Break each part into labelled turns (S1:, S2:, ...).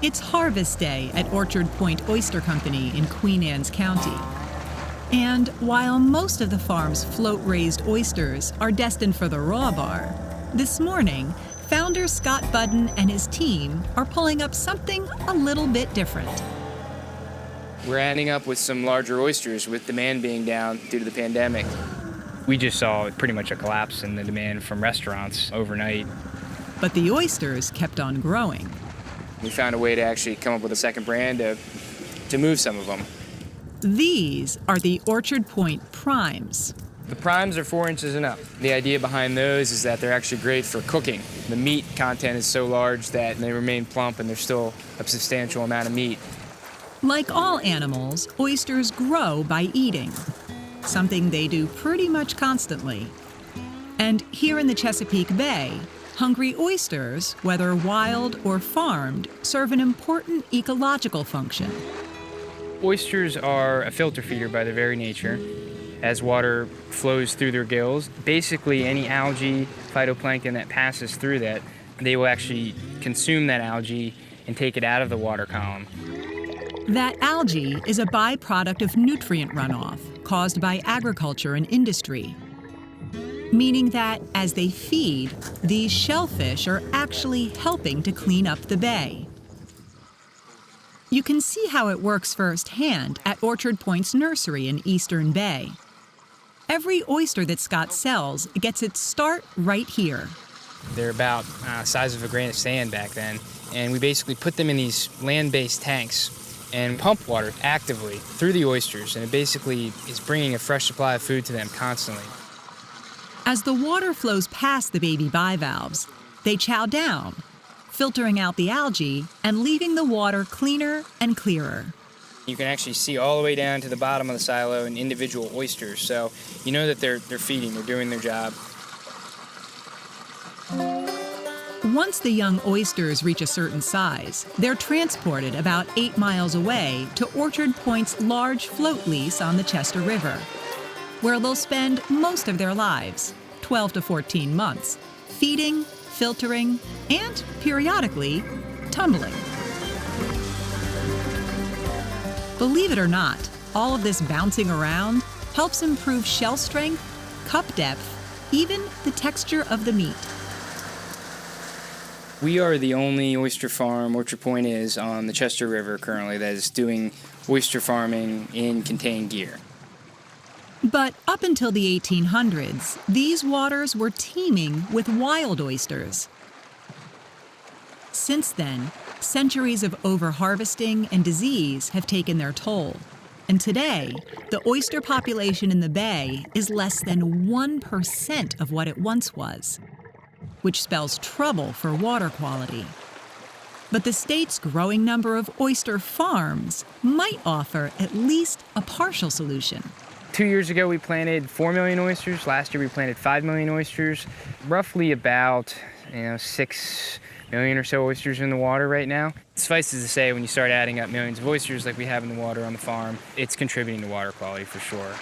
S1: It's harvest day at Orchard Point Oyster Company in Queen Anne's County. And while most of the farm's float-raised oysters are destined for the raw bar, this morning, founder Scott Budden and his team are pulling up something a little bit different.
S2: We're ending up with some larger oysters with demand being down due to the pandemic.
S3: We just saw pretty much a collapse in the demand from restaurants overnight.
S1: But the oysters kept on growing.
S2: We found a way to actually come up with a second brand to move some of them.
S1: These are the Orchard Point Primes.
S2: The primes are 4 inches and up. The idea behind those is that they're actually great for cooking. The meat content is so large that they remain plump and there's still a substantial amount of meat.
S1: Like all animals, oysters grow by eating, something they do pretty much constantly. And here in the Chesapeake Bay, hungry oysters, whether wild or farmed, serve an important ecological function.
S3: Oysters are a filter feeder by their very nature. As water flows through their gills, basically any algae, phytoplankton that passes through that, they will actually consume that algae and take it out of the water column.
S1: That algae is a byproduct of nutrient runoff caused by agriculture and industry, meaning that as they feed, these shellfish are actually helping to clean up the bay. You can see how it works firsthand at Orchard Point's nursery in Eastern Bay. Every oyster that Scott sells gets its start right here.
S2: They're about the size of a grain of sand back then, and we basically put them in these land-based tanks and pump water actively through the oysters, and it basically is bringing a fresh supply of food to them constantly.
S1: As the water flows past the baby bivalves, they chow down, filtering out the algae and leaving the water cleaner and clearer.
S2: You can actually see all the way down to the bottom of the silo in individual oysters, so you know that they're feeding, they're doing their job.
S1: Once the young oysters reach a certain size, they're transported about 8 miles away to Orchard Point's large float lease on the Chester River, where they'll spend most of their lives, 12 to 14 months, feeding, filtering, and periodically, tumbling. Believe it or not, all of this bouncing around helps improve shell strength, cup depth, even the texture of the meat.
S2: We are the only oyster farm, Orchard Point is, on the Chester River currently that is doing oyster farming in contained gear.
S1: But up until the 1800s, these waters were teeming with wild oysters. Since then, centuries of overharvesting and disease have taken their toll. And today, the oyster population in the bay is less than 1% of what it once was, which spells trouble for water quality. But the state's growing number of oyster farms might offer at least a partial solution.
S3: 2 years ago, we planted 4 million oysters. Last year, we planted 5 million oysters. Roughly about 6 million or so oysters in the water right now. Suffice it to say, when you start adding up millions of oysters like we have in the water on the farm, it's contributing to water quality for sure.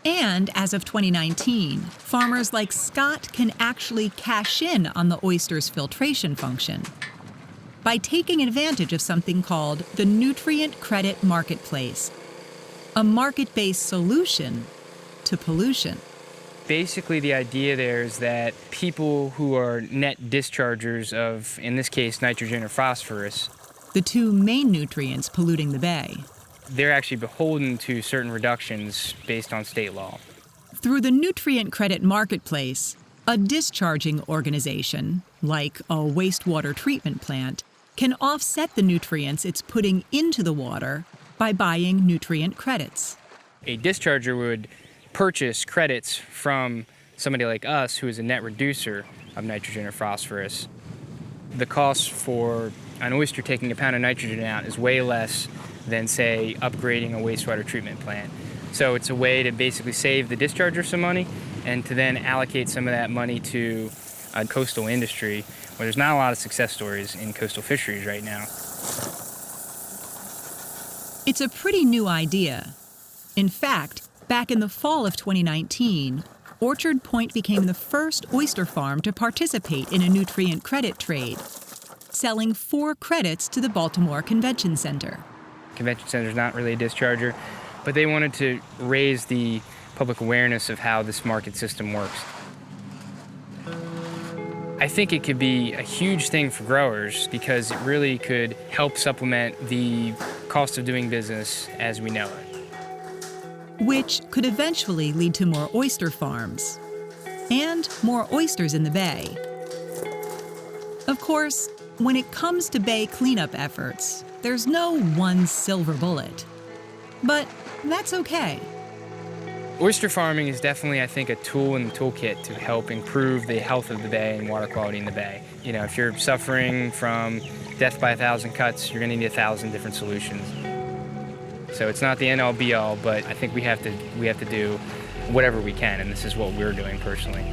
S1: And as of 2019, farmers like Scott can actually cash in on the oyster's filtration function by taking advantage of something called the Nutrient Credit Marketplace, a market-based solution to pollution.
S3: Basically, the idea there is that people who are net dischargers of, in this case, nitrogen or phosphorus,
S1: the two main nutrients polluting the bay,
S3: they're actually beholden to certain reductions based on state law.
S1: Through the Nutrient Credit Marketplace, a discharging organization, like a wastewater treatment plant, can offset the nutrients it's putting into the water by buying nutrient credits.
S3: A discharger would purchase credits from somebody like us who is a net reducer of nitrogen or phosphorus. The cost for an oyster taking a pound of nitrogen out is way less than, say, upgrading a wastewater treatment plant. So it's a way to basically save the discharger some money and to then allocate some of that money to a coastal industry where there's not a lot of success stories in coastal fisheries right now.
S1: It's a pretty new idea. In fact, back in the fall of 2019, Orchard Point became the first oyster farm to participate in a nutrient credit trade. selling 4 credits to the Baltimore Convention Center.
S3: Convention Center is not really a discharger, but they wanted to raise the public awareness of how this market system works. I think it could be a huge thing for growers because it really could help supplement the cost of doing business as we know it.
S1: Which could eventually lead to more oyster farms and more oysters in the bay. Of course, when it comes to bay cleanup efforts, there's no one silver bullet. But that's okay.
S3: Oyster farming is definitely, I think, a tool in the toolkit to help improve the health of the bay and water quality in the bay. You know, if you're suffering from death by 1,000 cuts, you're going to need 1,000 different solutions. So it's not the end-all be-all, but I think we have to do whatever we can, and this is what we're doing personally.